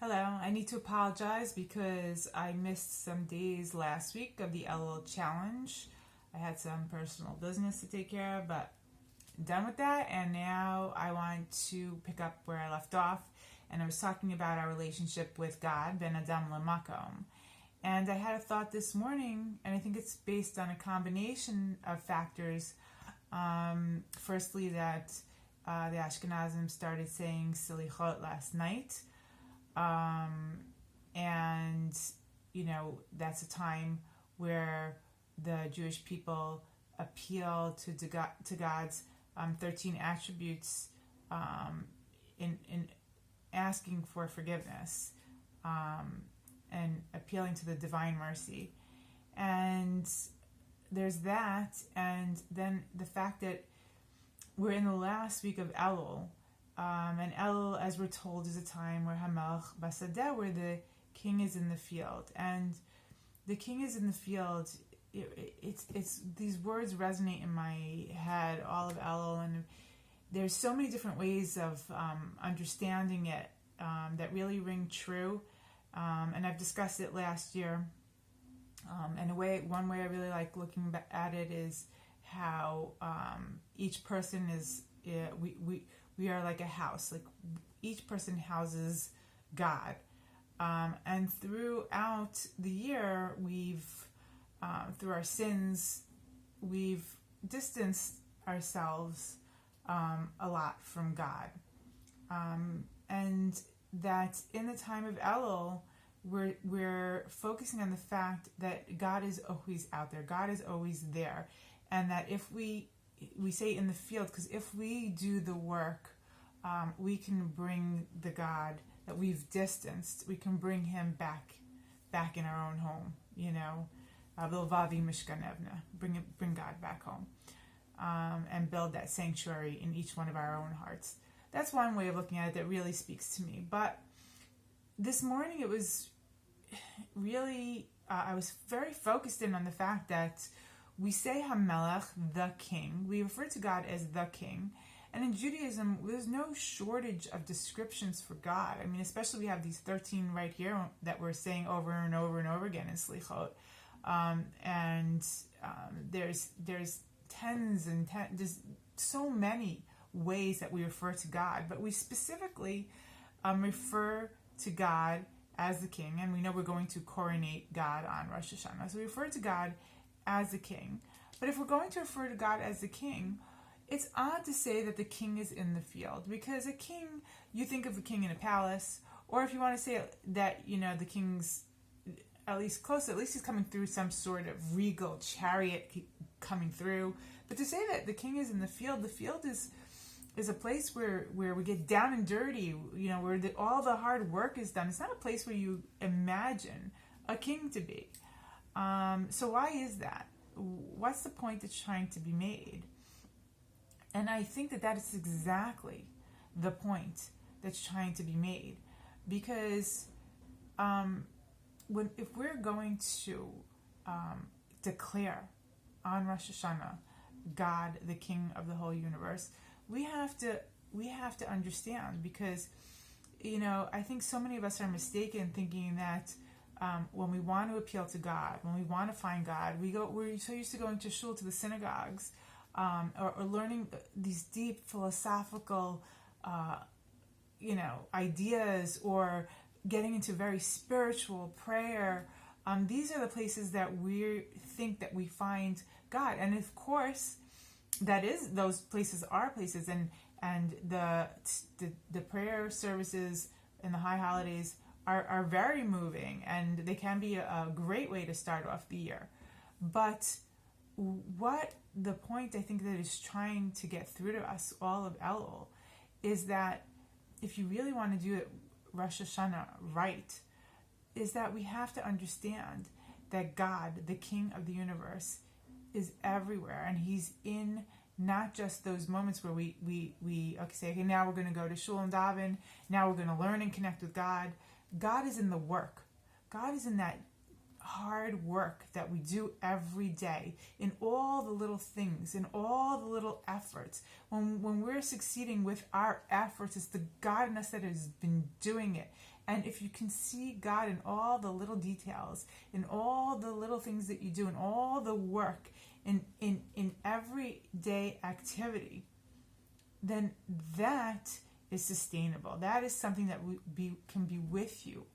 Hello, I need to apologize because I missed some days last week of the Elul challenge. I had some personal business to take care of, but done with that, and now I want to pick up where I left off. And I was talking about our relationship with God, Ben Adam Lamakom. And I had a thought this morning, and I think it's based on a combination of factors. Firstly, that the Ashkenazim started saying Silichot last night. And that's a time where the Jewish people appeal to God's 13 attributes in asking for forgiveness and appealing to the divine mercy. And there's that, and then the fact that we're in the last week of Elul. And Elul, as we're told, is a time where Hamelch Basadeh, where the king is in the field. And the king is in the field, it's these words resonate in my head, all of Elul, and there's so many different ways of understanding it that really ring true. And I've discussed it last year. And one way I really like looking at it is how each person is, we are like a house. Like each person houses God. And throughout the year, we've, through our sins, we've distanced ourselves a lot from God. And that in the time of Elul, we're focusing on the fact that God is always out there. God is always there. And that if we say in the field, because if we do the work, we can bring the God that we've distanced, we can bring him back in our own home, Bilvavi Mishkanevna, bring God back home, and build that sanctuary in each one of our own hearts. That's one way of looking at it that really speaks to me. But this morning it was really, I was very focused in on the fact that we say Hamelech, the king. We refer to God as the king. And in Judaism, there's no shortage of descriptions for God. I mean, especially we have these 13 right here that we're saying over and over and over again in Slichot. There's tens and tens, there's so many ways that we refer to God. But we specifically refer to God as the king. And we know we're going to coronate God on Rosh Hashanah. So we refer to God as the king. But if we're going to refer to God as the king, it's odd to say that the king is in the field, because a king, you think of a king in a palace, or if you want to say that, the king's at least close, at least he's coming through some sort of regal chariot coming through. But to say that the king is in the field is a place where we get down and dirty, where all the hard work is done. It's not a place where you imagine a king to be. So why is that? What's the point that's trying to be made? And I think that is exactly the point that's trying to be made. Because if we're going to declare on Rosh Hashanah God, the King of the whole universe, we have to understand, because I think so many of us are mistaken thinking that when we want to appeal to God, when we want to find God, we're so used to going to shul, to the synagogues, or learning these deep philosophical ideas, or getting into very spiritual prayer. These are the places that we think that we find God. And of course, those places are places, and the prayer services and the high holidays are very moving, and they can be a great way to start off the year. But what the point I think that is trying to get through to us all of Elul is that if you really want to do it Rosh Hashanah right, is that we have to understand that God, the King of the universe, is everywhere, and he's in not just those moments where we say, okay, now we're going to go to shul and daven, now we're going to learn and connect with God. God is in the work. God is in that hard work that we do every day, in all the little things, in all the little efforts. When we're succeeding with our efforts, it's the God in us that has been doing it. And if you can see God in all the little details, in all the little things that you do, in all the work, in everyday activity, then that is sustainable. That is something that can be with you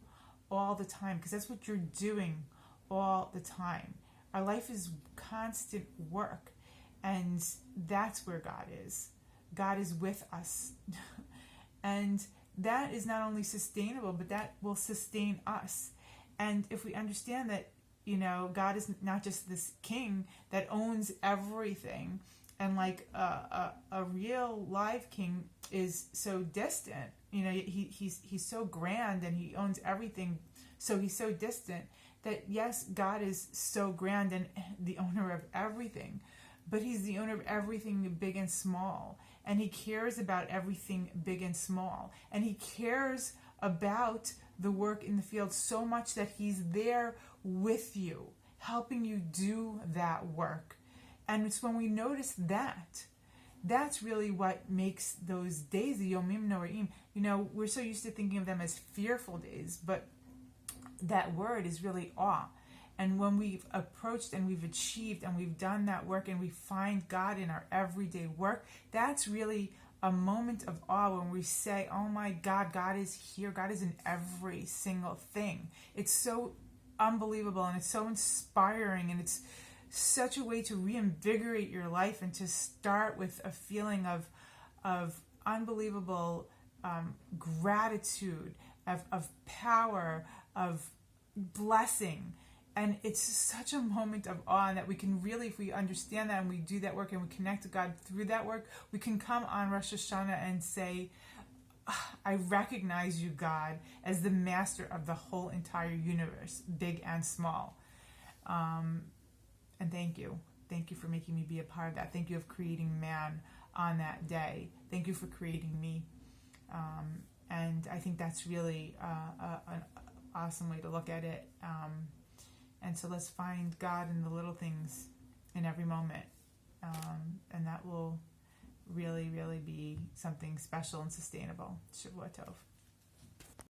all the time, because that's what you're doing all the time. Our life is constant work, and that's where God is. God is with us. And that is not only sustainable, but that will sustain us. And if we understand that, God is not just this king that owns everything, and like a real live king is so distant, he's so grand and he owns everything, so he's so distant that yes, God is so grand and the owner of everything, but he's the owner of everything big and small, and he cares about everything big and small, and he cares about the work in the field so much that he's there with you, helping you do that work. And it's when we notice that, that's really what makes those days, the Yomim Noraim, we're so used to thinking of them as fearful days, but that word is really awe. And when we've approached and we've achieved and we've done that work and we find God in our everyday work, that's really a moment of awe when we say, oh my God, God is here. God is in every single thing. It's so unbelievable, and it's so inspiring, and it's such a way to reinvigorate your life and to start with a feeling of unbelievable gratitude, of power, of blessing. And it's such a moment of awe, and that we can really, if we understand that and we do that work and we connect to God through that work, we can come on Rosh Hashanah and say, I recognize you, God, as the master of the whole entire universe, big and small. And thank you. Thank you for making me be a part of that. Thank you for creating man on that day. Thank you for creating me. And I think that's really an awesome way to look at it. And so let's find God in the little things in every moment. And that will really, really be something special and sustainable. Shavua Tov.